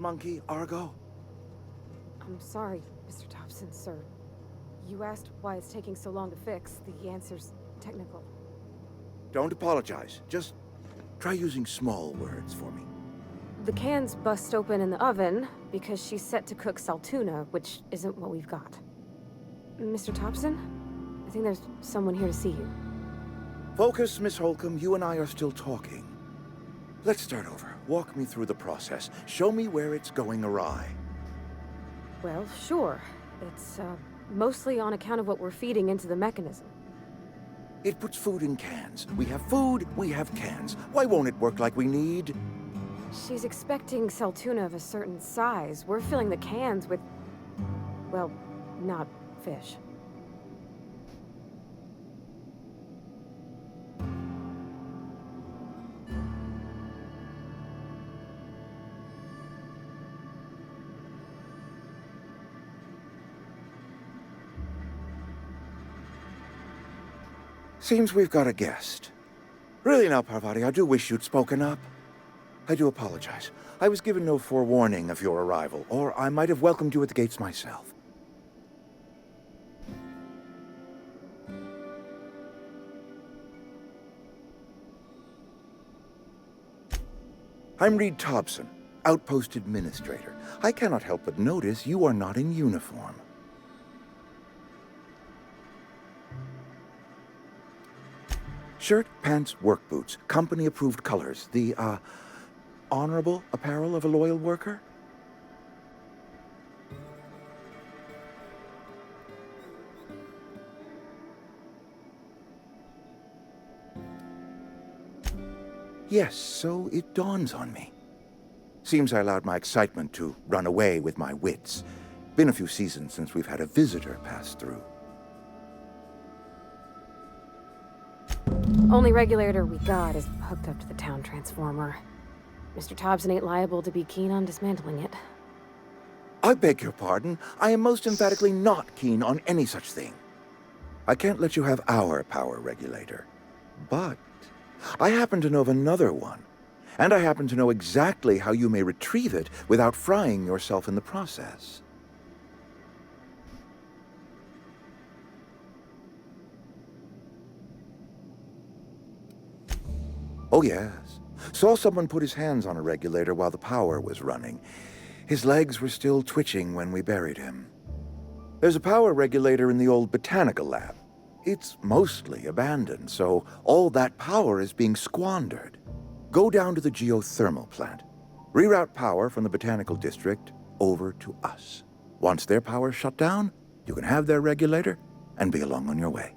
monkey, Argo? I'm sorry, Mr. Thompson, sir. You asked why it's taking so long to fix. The answer's technical. Don't apologize. Just try using small words for me. The can's bust open in the oven because she's set to cook saltuna, which isn't what we've got. Mr. Thompson? I think there's someone here to see you. Focus, Miss Holcomb. You and I are still talking. Let's start over. Walk me through the process. Show me where it's going awry. Well, sure. It's, mostly on account of what we're feeding into the mechanism. It puts food in cans. We have food, we have cans. Why won't it work like we need? She's expecting saltuna of a certain size. We're filling the cans with... well, not fish. Seems we've got a guest. Really now, Parvati, I do wish you'd spoken up. I do apologize. I was given no forewarning of your arrival, or I might have welcomed you at the gates myself. I'm Reed Thompson, Outpost Administrator. I cannot help but notice you are not in uniform. Shirt, pants, work boots, company-approved colors. The, honorable apparel of a loyal worker? Yes, so it dawns on me. Seems I allowed my excitement to run away with my wits. Been a few seasons since we've had a visitor pass through. Only regulator we got is hooked up to the town transformer. Mr. Thompson ain't liable to be keen on dismantling it. I beg your pardon. I am most emphatically not keen on any such thing. I can't let you have our power regulator. But I happen to know of another one. And I happen to know exactly how you may retrieve it without frying yourself in the process. Oh, yes. Saw someone put his hands on a regulator while the power was running. His legs were still twitching when we buried him. There's a power regulator in the old botanical lab. It's mostly abandoned, so all that power is being squandered. Go down to the geothermal plant. Reroute power from the botanical district over to us. Once their power's shut down, you can have their regulator and be along on your way.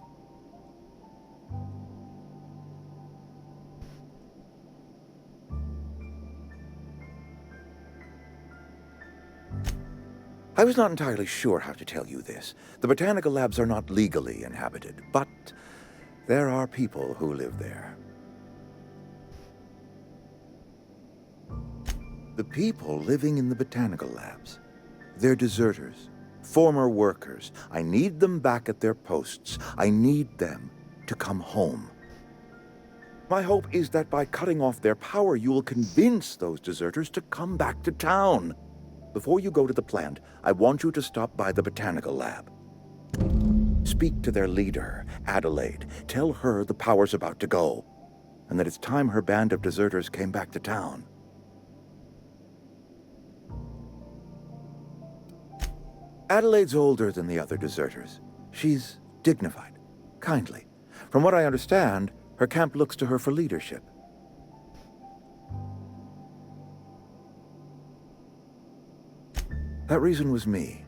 I was not entirely sure how to tell you this. The botanical labs are not legally inhabited, but there are people who live there. The people living in the botanical labs, they're deserters, former workers. I need them back at their posts. I need them to come home. My hope is that by cutting off their power, you will convince those deserters to come back to town. Before you go to the plant, I want you to stop by the botanical lab. Speak to their leader, Adelaide. Tell her the power's about to go, and that it's time her band of deserters came back to town. Adelaide's older than the other deserters. She's dignified, kindly. From what I understand, her camp looks to her for leadership. That reason was me.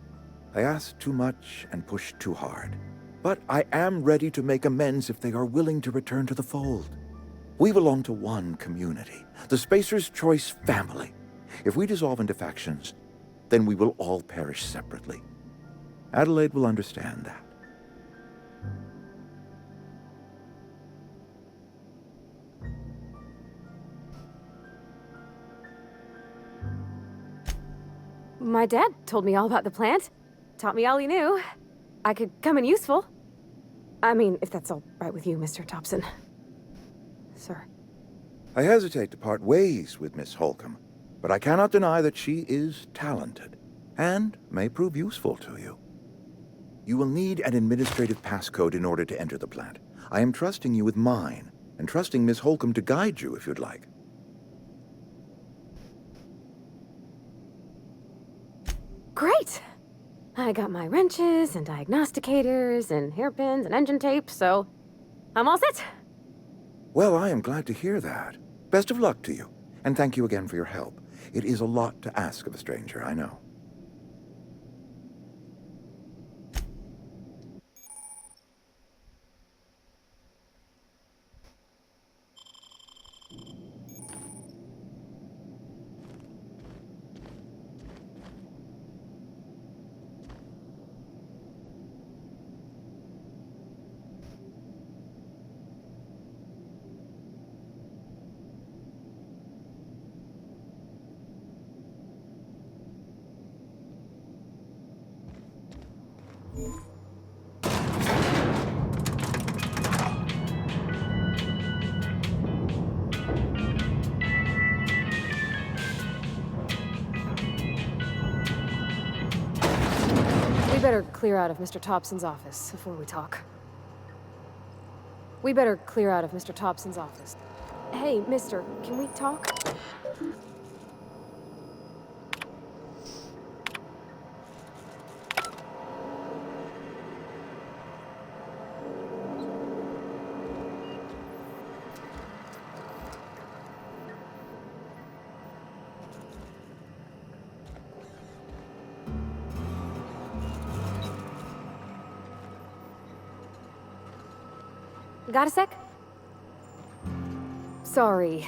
I asked too much and pushed too hard. But I am ready to make amends if they are willing to return to the fold. We belong to one community, the Spacer's Choice family. If we dissolve into factions, then we will all perish separately. Adelaide will understand that. My dad told me all about the plant. Taught me all he knew. I could come in useful. I mean, if that's all right with you, Mr. Thompson. Sir. I hesitate to part ways with Miss Holcomb. but I cannot deny that she is talented and may prove useful to you. You will need an administrative passcode in order to enter the plant. I am trusting you with mine, and trusting Miss Holcomb to guide you if you'd like. Great! I got my wrenches and diagnosticators and hairpins and engine tape, so I'm all set. Well, I am glad to hear that. Best of luck to you, and thank you again for your help. It is a lot to ask of a stranger, I know. We better clear out of Mr. Thompson's office before we talk. We better clear out of Mr. Thompson's office. Hey, mister, can we talk? Got a sec? Sorry.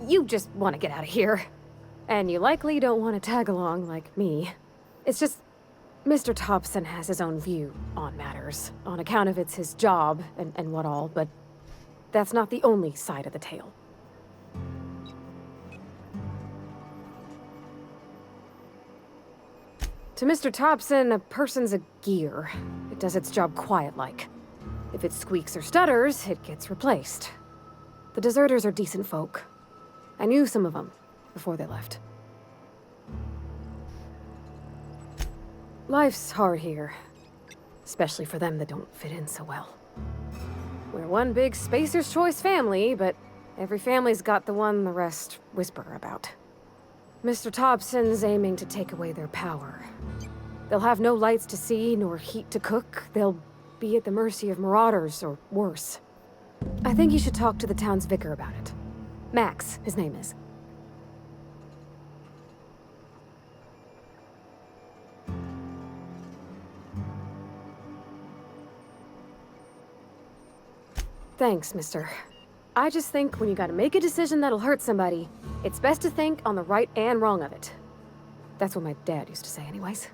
You just want to get out of here. And you likely don't want to tag along like me. It's just, Mr. Thompson has his own view on matters, on account of it's his job and what all, but that's not the only side of the tale. To Mr. Thompson, a person's a gear. It does its job quiet-like. If it squeaks or stutters, it gets replaced. The deserters are decent folk. I knew some of them before they left. Life's hard here, especially for them that don't fit in so well. We're one big Spacer's Choice family, but every family's got the one the rest whisper about. Mr. Thompson's aiming to take away their power. They'll have no lights to see, nor heat to cook. They'll be at the mercy of marauders, or worse. I think you should talk to the town's vicar about it. Max, his name is. Thanks, mister. I just think when you gotta make a decision that'll hurt somebody, it's best to think on the right and wrong of it. That's what my dad used to say anyways.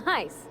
Nice.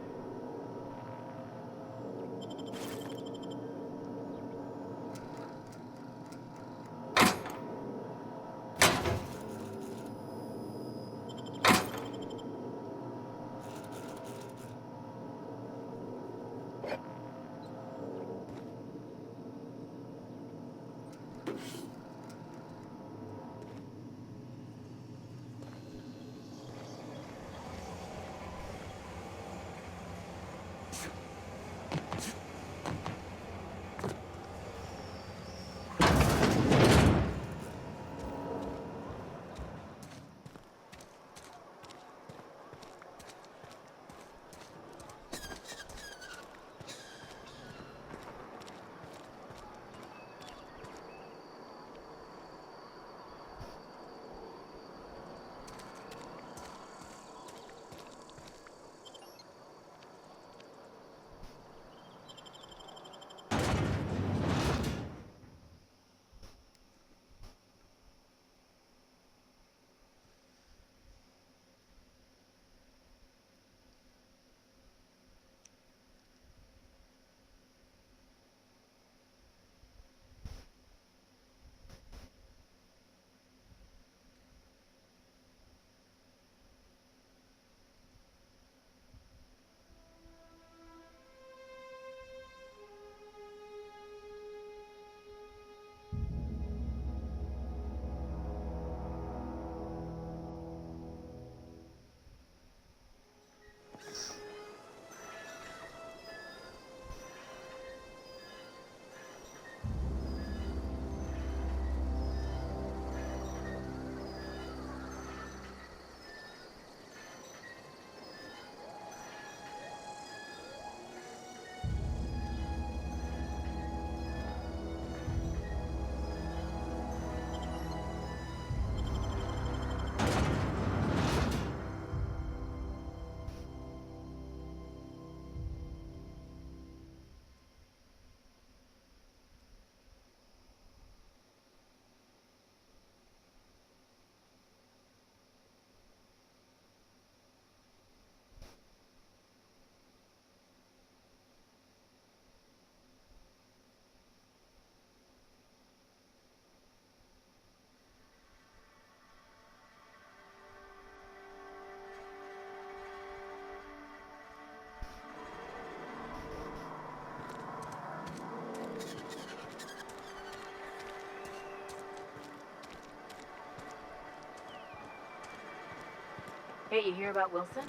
Hey, you hear about Wilson?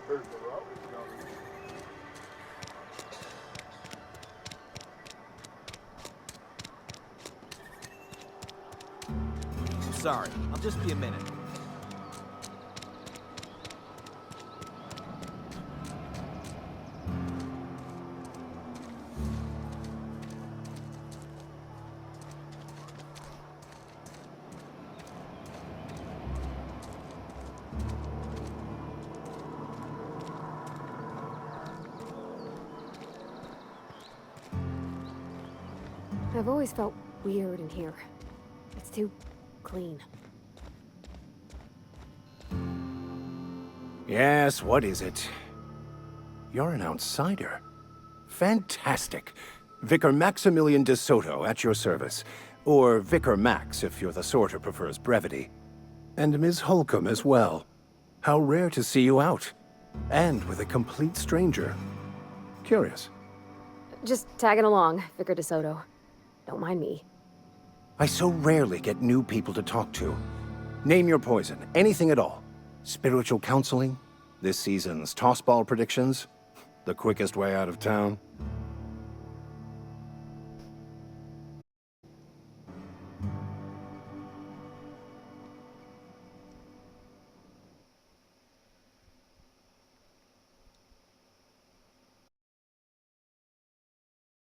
Heard the road is going. I'm sorry. I'll just be a minute. I've always felt weird in here. It's too clean. Yes, what is it? You're an outsider. Fantastic. Vicar Maximilian de Soto at your service. Or Vicar Max if you're the sort who prefers brevity. And Ms. Holcomb as well. How rare to see you out. And with a complete stranger. Curious. Just tagging along, Vicar DeSoto. Don't mind me. I so rarely get new people to talk to. Name your poison, anything at all. Spiritual counseling? This season's tossball predictions? The quickest way out of town?